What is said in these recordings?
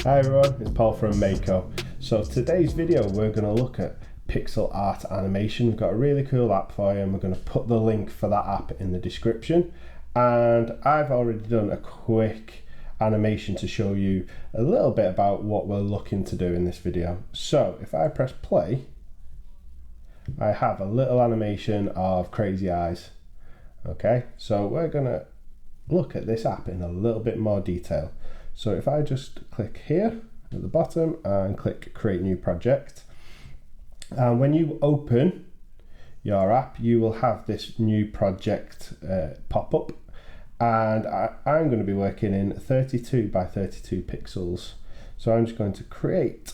Hi everyone, it's Paul from Mako. So today's video we're going to look at pixel art animation. We've got a really cool app for you and we're going to put the link for that app in the description. And I've already done a quick animation to show you a little bit about what we're looking to do in this video. So if I press play, I have a little animation of crazy eyes. Okay, so we're going to look at this app in a little bit more detail. So if I just click here at the bottom and click create new project, and when you open your app you will have this new project pop up, and I'm going to be working in 32 by 32 pixels. So I'm just going to create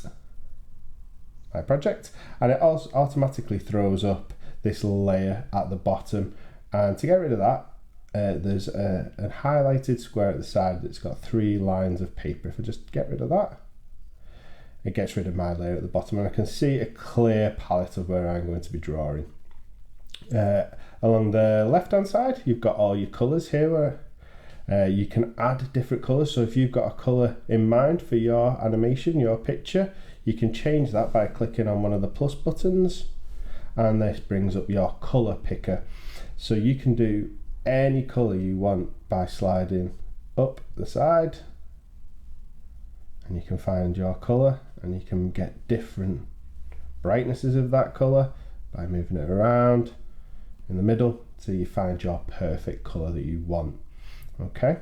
my project, and it also automatically throws up this layer at the bottom. And to get rid of that, there's a highlighted square at the side that's got 3 lines of paper. If I just get rid of that, it gets rid of my layer at the bottom, and I can see a clear palette of where I'm going to be drawing. Along the left hand side you've got all your colours here where you can add different colours. So if you've got a colour in mind for your animation, your picture, you can change that by clicking on one of the plus buttons, and this brings up your colour picker. So you can do any colour you want by sliding up the side, and you can find your colour, and you can get different brightnesses of that colour by moving it around in the middle till you find your perfect colour that you want. Okay,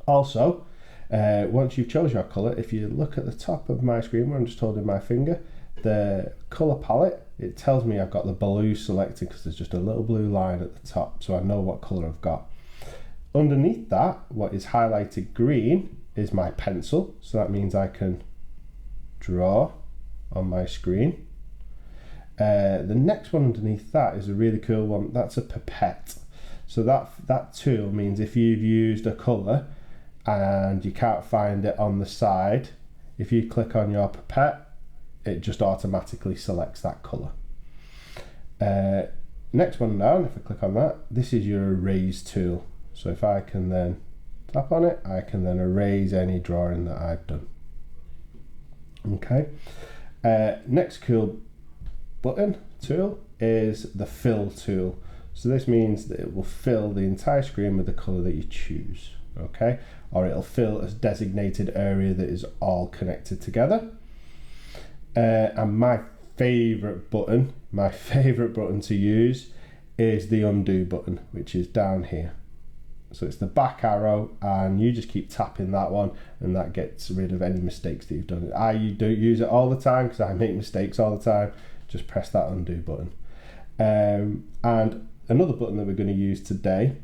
also once you've chose your colour, if you look at the top of my screen where I'm just holding my finger, the colour palette, it tells me I've got the blue selected because there's just a little blue line at the top, so I know what colour I've got. Underneath that, what is highlighted green is my pencil, so that means I can draw on my screen. The next one underneath that is a really cool one. That's a Pipette. So that tool means if you've used a colour and you can't find it on the side, if you click on your Pipette, it just automatically selects that colour. Next one down, if I click on that, this is your erase tool. So if I can then tap on it, I can then erase any drawing that I've done. Okay. Next cool button tool is the fill tool. So this means that it will fill the entire screen with the colour that you choose. Okay, or it'll fill a designated area that is all connected together. And my favourite button to use is the undo button, which is down here. So it's the back arrow, and you just keep tapping that one, and that gets rid of any mistakes that you've done. I don't use it all the time because I make mistakes all the time. Just press that undo button. And another button that we're going to use today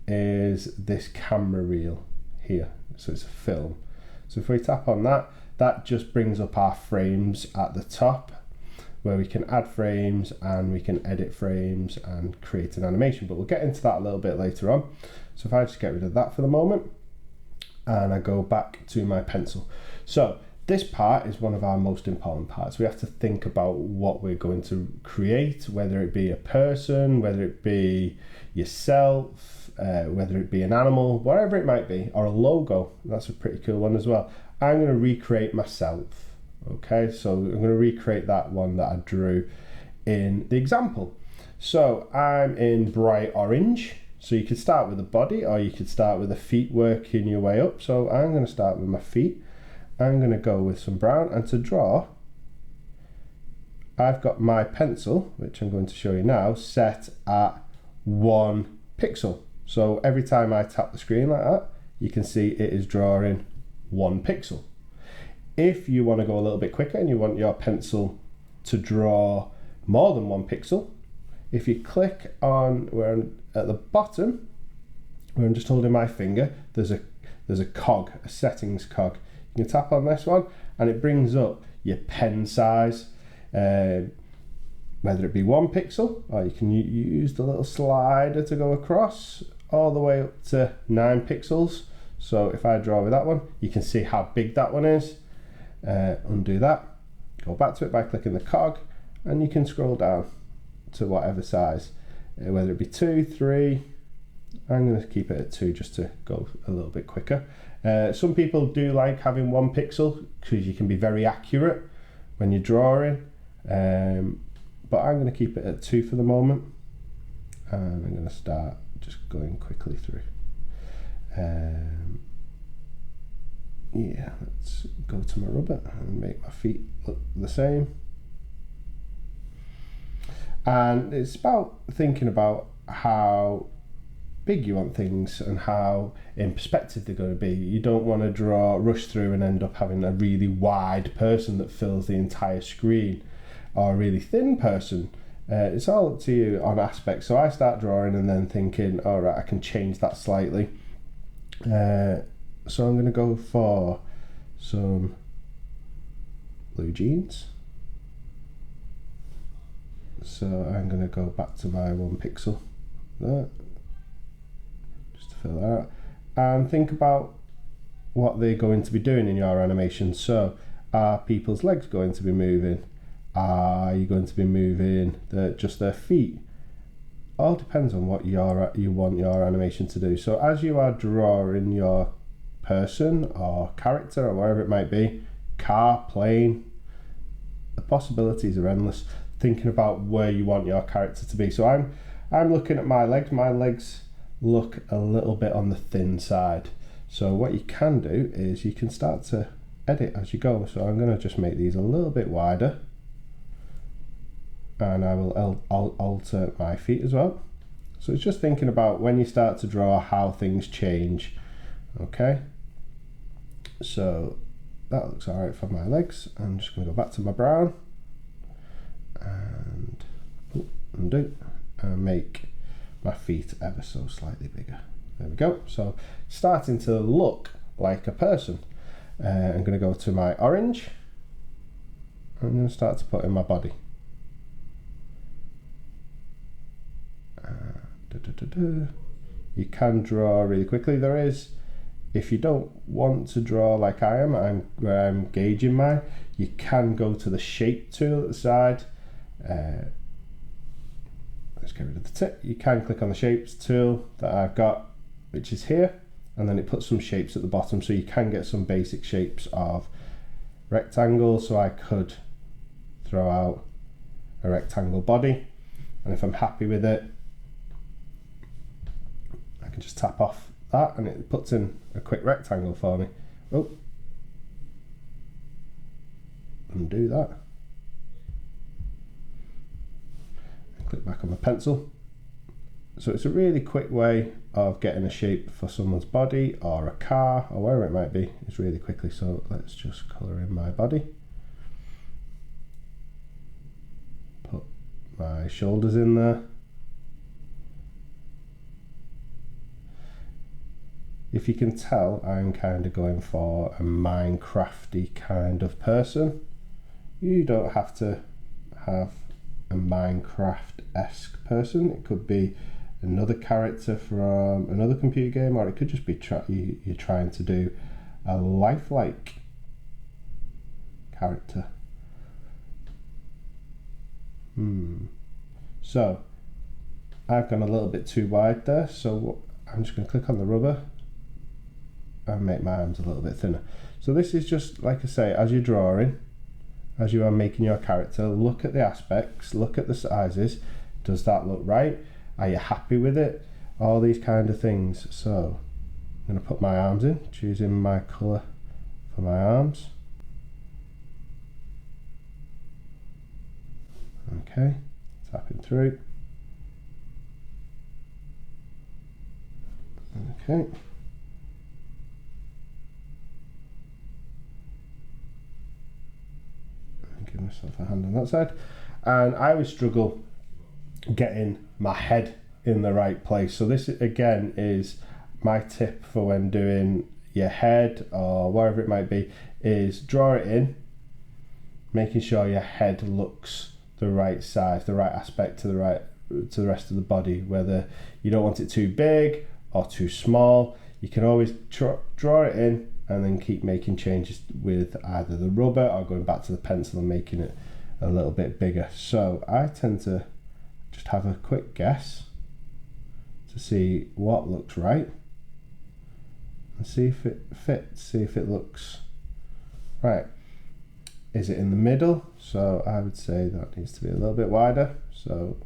is this camera reel here. So it's a film. So if we tap on that, that just brings up our frames at the top, where we can add frames and we can edit frames and create an animation, but we'll get into that a little bit later on. So if I just get rid of that for the moment and I go back to my pencil. So this part is one of our most important parts. We have to think about what we're going to create, whether it be a person, whether it be yourself, whether it be an animal, whatever it might be, or a logo. That's a pretty cool one as well. I'm going to recreate myself. Okay, so I'm going to recreate that one that I drew in the example. So I'm in bright orange. So you could start with the body, or you could start with the feet, working your way up. So I'm going to start with my feet. I'm going to go with some brown, and to draw, I've got my pencil, which I'm going to show you now, set at 1 pixel. So every time I tap the screen like that, you can see it is drawing 1 pixel. If you want to go a little bit quicker and you want your pencil to draw more than 1 pixel, if you click on where I'm at the bottom, where I'm just holding my finger, there's a cog, a settings cog. You can tap on this one and it brings up your pen size, whether it be 1 pixel, or you can use the little slider to go across all the way up to 9 pixels. So if I draw with that one, you can see how big that one is. Undo that, go back to it by clicking the cog, and you can scroll down to whatever size, whether it be 2, 3, I'm going to keep it at 2 just to go a little bit quicker. Some people do like having 1 pixel because you can be very accurate when you're drawing, but I'm going to keep it at 2 for the moment, and I'm going to start just going quickly through. Yeah, let's go to my rubber and make my feet look the same. And it's about thinking about how big you want things and how in perspective they're going to be. You don't want to rush through and end up having a really wide person that fills the entire screen, or a really thin person. It's all up to you on aspects. So I start drawing and then thinking, all right, I can change that slightly. So I'm going to go for some blue jeans. So I'm going to go back to my 1 pixel there, just to fill that out, and think about what they're going to be doing in your animation. So are people's legs going to be moving? Are you going to be moving just their feet? All depends on what you want your animation to do. So as you are drawing your person or character or whatever it might be, car, plane, the possibilities are endless. Thinking about where you want your character to be. So I'm looking at my legs. My legs look a little bit on the thin side. So what you can do is you can start to edit as you go. So I'm going to just make these a little bit wider, and I will alter my feet as well. So it's just thinking about when you start to draw how things change. Okay, so that looks alright for my legs. I'm just going to go back to my brown and undo and make my feet ever so slightly bigger. There we go. So starting to look like a person. I'm going to go to my orange. I'm going to start to put in my body. You can draw really quickly. There is, if you don't want to draw like I am, I'm gauging mine, you can go to the shape tool at the side. Let's get rid of the tip. You can click on the shapes tool that I've got, which is here, and then it puts some shapes at the bottom, so you can get some basic shapes of rectangles. So I could throw out a rectangle body, and if I'm happy with it, I can just tap off that and it puts in a quick rectangle for me. Oh, undo that. Click back on my pencil. So it's a really quick way of getting a shape for someone's body or a car or wherever it might be. It's really quickly. So let's just colour in my body. Put my shoulders in there. If you can tell, I'm kind of going for a Minecrafty kind of person. You don't have to have a Minecraft-esque person. It could be another character from another computer game, or it could just be you're trying to do a lifelike character. So I've gone a little bit too wide there, so I'm just going to click on the rubber and make my arms a little bit thinner. So this is just, like I say, as you're drawing, as you are making your character, look at the aspects, look at the sizes. Does that look right? Are you happy with it? All these kind of things. So I'm going to put my arms in, choosing my colour for my arms. Okay, tapping through. Okay. Give myself a hand on that side. And I always struggle getting my head in the right place. So this again is my tip for when doing your head or wherever it might be, is draw it in, making sure your head looks the right size, the right aspect to the rest of the body, whether you don't want it too big or too small. You can always draw it in and then keep making changes with either the rubber or going back to the pencil and making it a little bit bigger. So I tend to just have a quick guess to see what looks right, and see if it fits, see if it looks right. Is it in the middle? So I would say that needs to be a little bit wider, so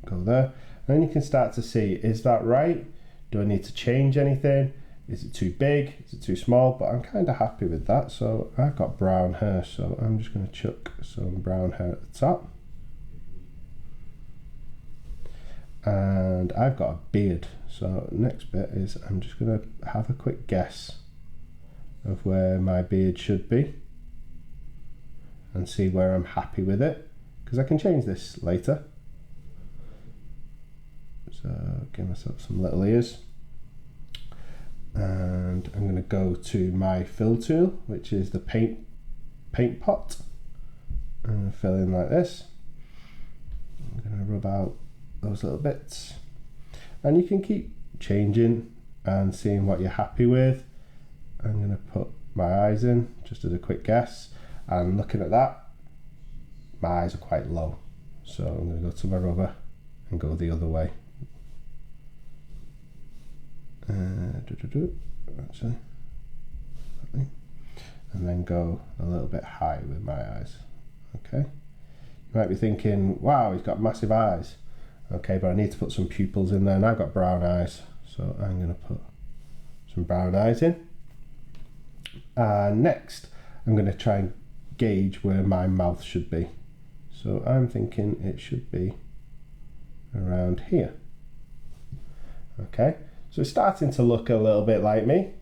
go there. And then you can start to see, is that right? Do I need to change anything? Is it too big? Is it too small? But I'm kind of happy with that. So I've got brown hair, so I'm just going to chuck some brown hair at the top. And I've got a beard, so next bit is I'm just going to have a quick guess of where my beard should be and see where I'm happy with it, because I can change this later. So give myself some little ears, and I'm going to go to my fill tool, which is the paint pot, and fill in like this. I'm going to rub out those little bits, and you can keep changing and seeing what you're happy with. I'm going to put my eyes in just as a quick guess, and looking at that, my eyes are quite low, so I'm going to go to my rubber and go the other way. Actually, and then go a little bit high with my eyes. Okay, you might be thinking, wow, he's got massive eyes. Okay, but I need to put some pupils in there, and I've got brown eyes, so I'm going to put some brown eyes in. And next, I'm going to try and gauge where my mouth should be. So I'm thinking it should be around here. Okay, so it's starting to look a little bit like me.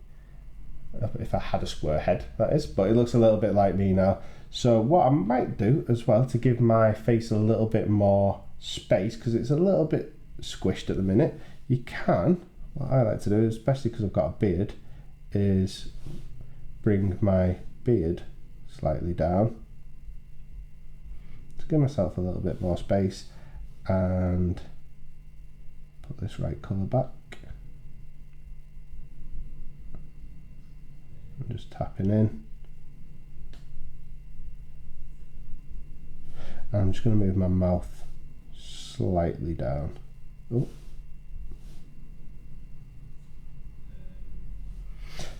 If I had a square head, that is, but it looks a little bit like me now. So what I might do as well, to give my face a little bit more space, because it's a little bit squished at the minute, you can, what I like to do, especially because I've got a beard, is bring my beard slightly down to give myself a little bit more space, and put this right colour back. I'm just tapping in. I'm just going to move my mouth slightly down. Oh.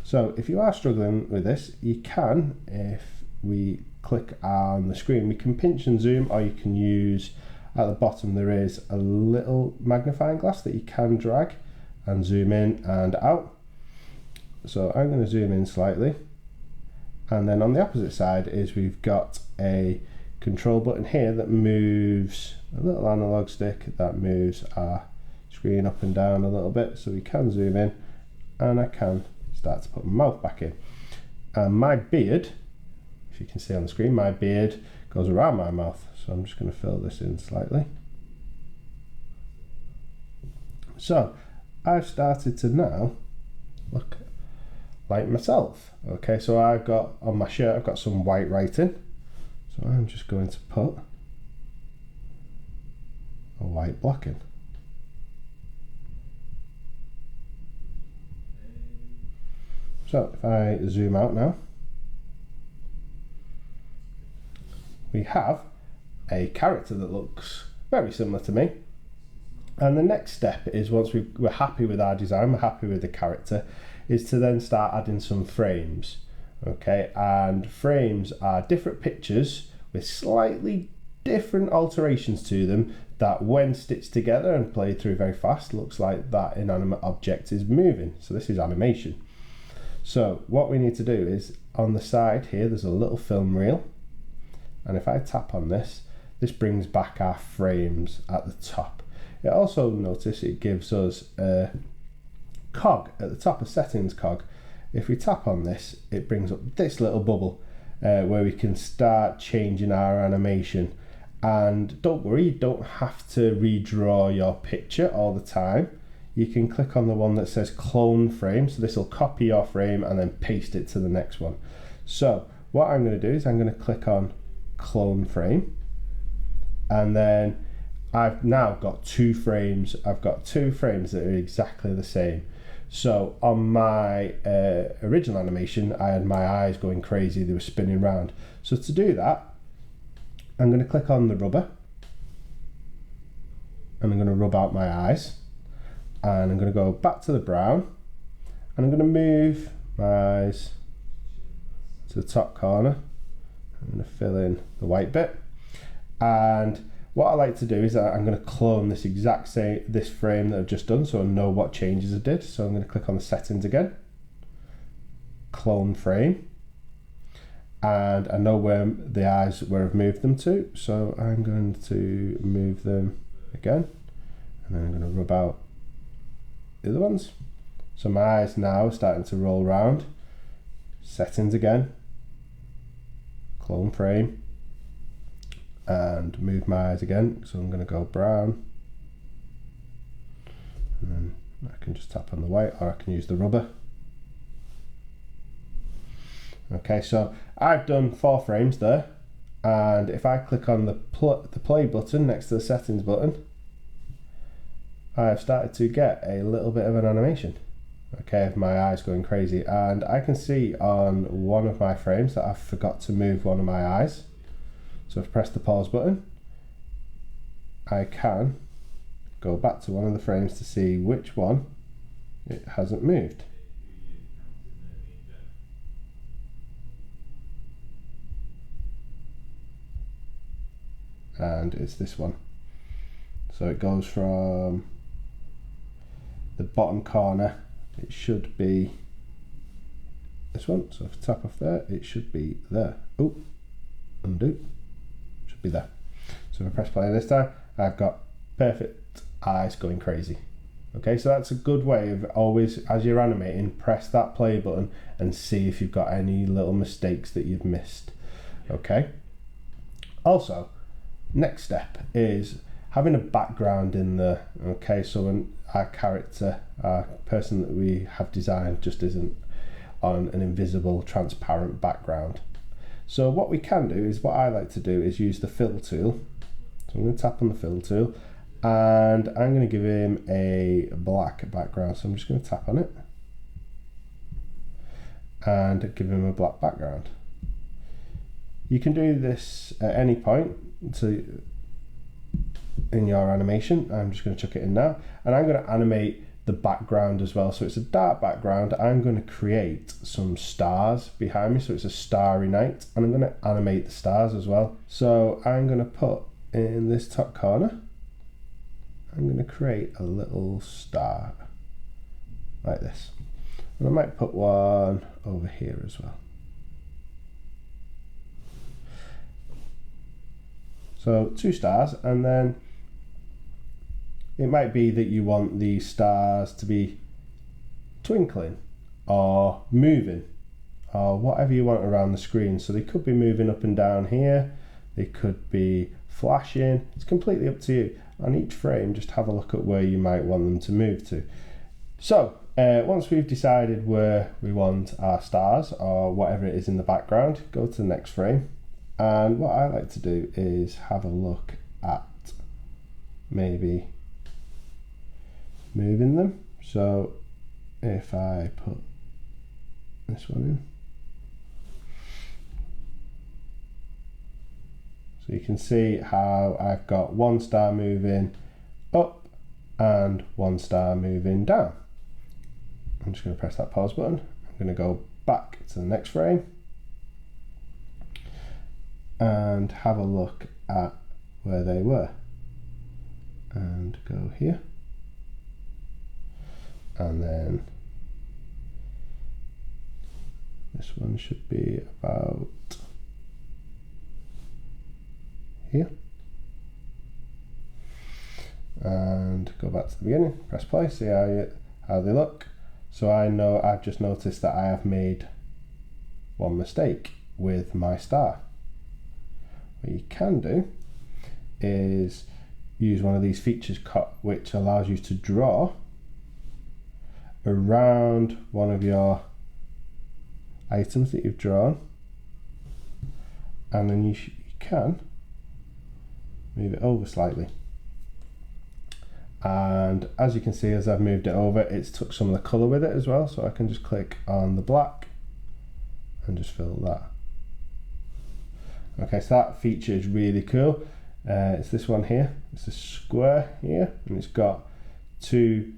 So if you are struggling with this, you can, if we click on the screen, we can pinch and zoom, or you can use, at the bottom there is a little magnifying glass that you can drag and zoom in and out. So I'm going to zoom in slightly, and then on the opposite side is we've got a control button here that moves, a little analog stick that moves our screen up and down a little bit, so we can zoom in, and I can start to put my mouth back in. And my beard, if you can see on the screen, my beard goes around my mouth, so I'm just going to fill this in slightly. So I've started to now look like myself. Okay, so I've got on my shirt, I've got some white writing, so I'm just going to put a white block in. So if I zoom out now, we have a character that looks very similar to me. And the next step is, once we're happy with our design, we're happy with the character, is to then start adding some frames. Okay, and frames are different pictures with slightly different alterations to them that, when stitched together and played through very fast, looks like that inanimate object is moving. So this is animation. So what we need to do is, on the side here there's a little film reel, and if I tap on this, this brings back our frames at the top. It also, notice, it gives us a cog at the top, a settings cog. If we tap on this, it brings up this little bubble where we can start changing our animation. And don't worry, you don't have to redraw your picture all the time. You can click on the one that says clone frame, so this will copy your frame and then paste it to the next one. So what I'm going to do is I'm going to click on clone frame, and then I've now got two frames. I've got two frames that are exactly the same. So on my original animation, I had my eyes going crazy, they were spinning round. So to do that, I'm going to click on the rubber, and I'm going to rub out my eyes, and I'm going to go back to the brown, and I'm going to move my eyes to the top corner. I'm going to fill in the white bit, and what I like to do is I'm going to clone this this frame that I've just done, so I know what changes I did. So I'm going to click on the settings again, clone frame, and I know where the eyes where I've moved them to, so I'm going to move them again, and then I'm going to rub out the other ones. So my eyes now are starting to roll around. Settings again, clone frame, and move my eyes again. So I'm going to go brown, and then I can just tap on the white, or I can use the rubber. Okay, so I've done 4 frames there, and if I click on the play button next to the settings button, I've started to get a little bit of an animation, okay, of my eyes going crazy. And I can see on one of my frames that I forgot to move one of my eyes. So if I press the pause button, I can go back to one of the frames to see which one it hasn't moved. And it's this one. So it goes from the bottom corner, it should be this one. So if I tap off there, it should be there. Oh, undo, should be there. So if I press play this time, I've got perfect eyes going crazy. Okay, so that's a good way of always, as you're animating, press that play button and see if you've got any little mistakes that you've missed. Okay. Also, next step is having a background in there. Okay, so when our character, our person that we have designed, just isn't on an invisible, transparent background. So what we can do is, what I like to do is use the fill tool. So I'm going to tap on the fill tool, and I'm going to give him a black background. So I'm just going to tap on it and give him a black background. You can do this at any point in your animation. I'm just going to chuck it in now, and I'm going to animate the background as well. So it's a dark background. I'm going to create some stars behind me, so it's a starry night, and I'm going to animate the stars as well. So I'm going to put in this top corner, I'm going to create a little star like this, and I might put one over here as well. So 2 stars, and then it might be that you want the stars to be twinkling or moving or whatever you want around the screen. So they could be moving up and down here, they could be flashing, it's completely up to you. On each frame, just have a look at where you might want them to move to. So once we've decided where we want our stars or whatever it is in the background, go to the next frame. And what I like to do is have a look at maybe moving them. So if I put this one in, so you can see how I've got 1 star moving up and 1 star moving down. I'm just going to press that pause button. I'm going to go back to the next frame and have a look at where they were, and go here, and then this one should be about here, and go back to the beginning, press play, see how they look. So I know I've just noticed that I have made one mistake with my star. What you can do is use one of these features which allows you to draw around one of your items that you've drawn, and then you can move it over slightly. And as you can see, as I've moved it over, it's took some of the colour with it as well, so I can just click on the black and just fill that. Okay, so that feature is really cool. It's this one here. It's a square here, and it's got 2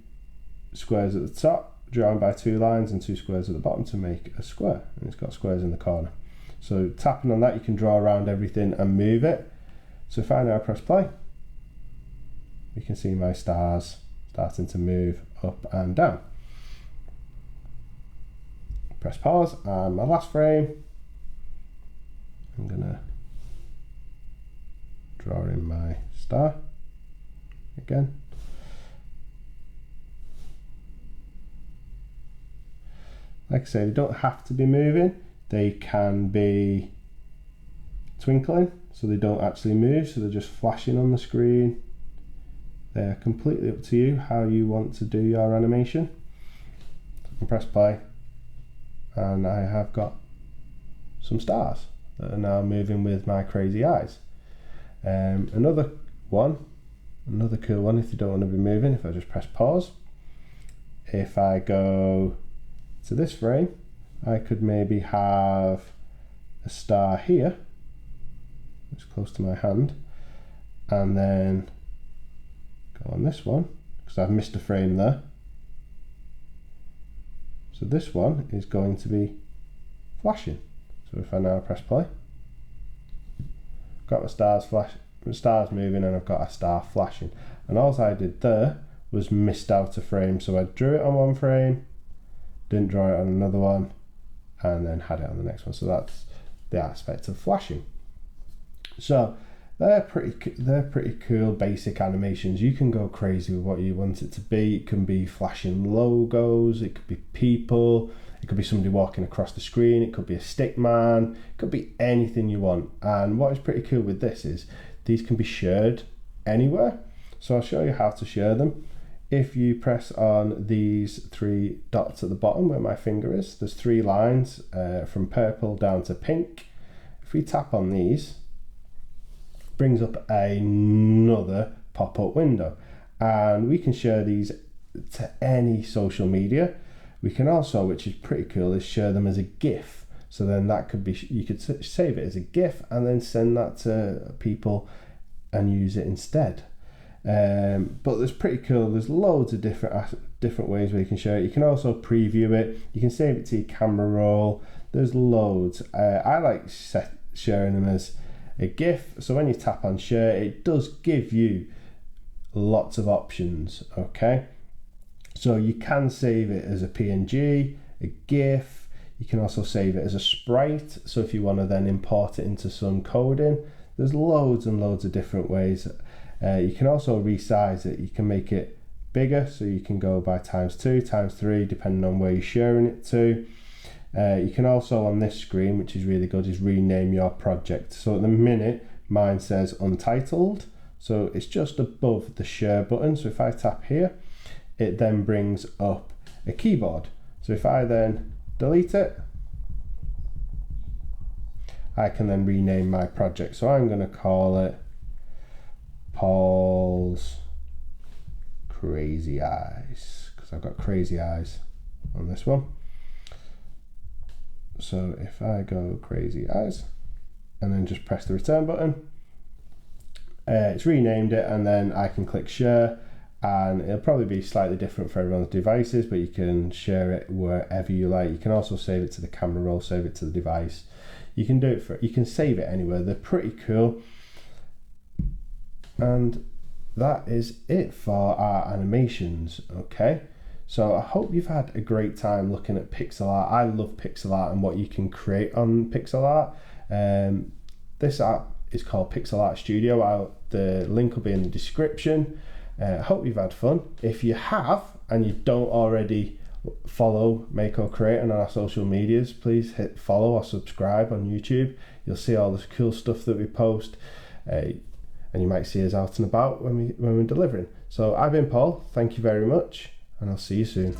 squares at the top, drawn by 2 lines and 2 squares at the bottom to make a square, and it's got squares in the corner. So tapping on that, you can draw around everything and move it. So if I now press play, you can see my stars starting to move up and down. Press pause, and my last frame, I'm gonna draw in my star again. Like I say, they don't have to be moving, they can be twinkling, so they don't actually move, so they're just flashing on the screen. They're completely up to you how you want to do your animation. So I can press play, and I have got some stars that are now moving with my crazy eyes. Another cool one, if you don't want to be moving, if I just press pause, if I go to this frame, I could maybe have a star here, it's close to my hand, and then go on this one, because I've missed a frame there. So this one is going to be flashing. So if I now press play, got my stars moving, and I've got a star flashing. And all I did there was missed out a frame. So I drew it on one frame, didn't draw it on another one, and then had it on the next one. So that's the aspect of flashing. So they're pretty cool basic animations. You can go crazy with what you want it to be. It can be flashing logos, it could be people, it could be somebody walking across the screen, it could be a stick man, it could be anything you want. And what is pretty cool with this is these can be shared anywhere. So I'll show you how to share them. If you press on these 3 dots at the bottom where my finger is, there's 3 lines from purple down to pink. If we tap on these, it brings up another pop-up window, and we can share these to any social media. We can also, which is pretty cool, is share them as a GIF. So then that could be, you could save it as a GIF and then send that to people and use it instead. But there's pretty cool, there's loads of different ways where you can share it. You can also preview it, you can save it to your camera roll, there's loads. I like sharing them as a GIF, so when you tap on share, it does give you lots of options, okay? So you can save it as a PNG, a GIF, you can also save it as a sprite, so if you want to then import it into some coding, there's loads and loads of different ways. You can also resize it, you can make it bigger, so you can go by ×2, ×3, depending on where you're sharing it to. You can also, on this screen, which is really good, is rename your project. So at the minute, mine says Untitled, so it's just above the share button. So if I tap here, it then brings up a keyboard. So if I then delete it, I can then rename my project. So I'm going to call it Paul's Crazy Eyes, because I've got crazy eyes on this one. So if I go crazy eyes and then just press the return button, it's renamed it, and then I can click share, and it'll probably be slightly different for everyone's devices, but you can share it wherever you like. You can also save it to the camera roll, save it to the device. You can do it you can save it anywhere. They're pretty cool. And that is it for our animations, okay? So I hope you've had a great time looking at pixel art. I love pixel art and what you can create on pixel art. This app is called Pixel Art Studio. The link will be in the description. I hope you've had fun. If you have, and you don't already follow Mako Create on our social medias, please hit follow or subscribe on YouTube. You'll see all this cool stuff that we post. And you might see us out and about when we're delivering. So I've been Paul, thank you very much, and I'll see you soon.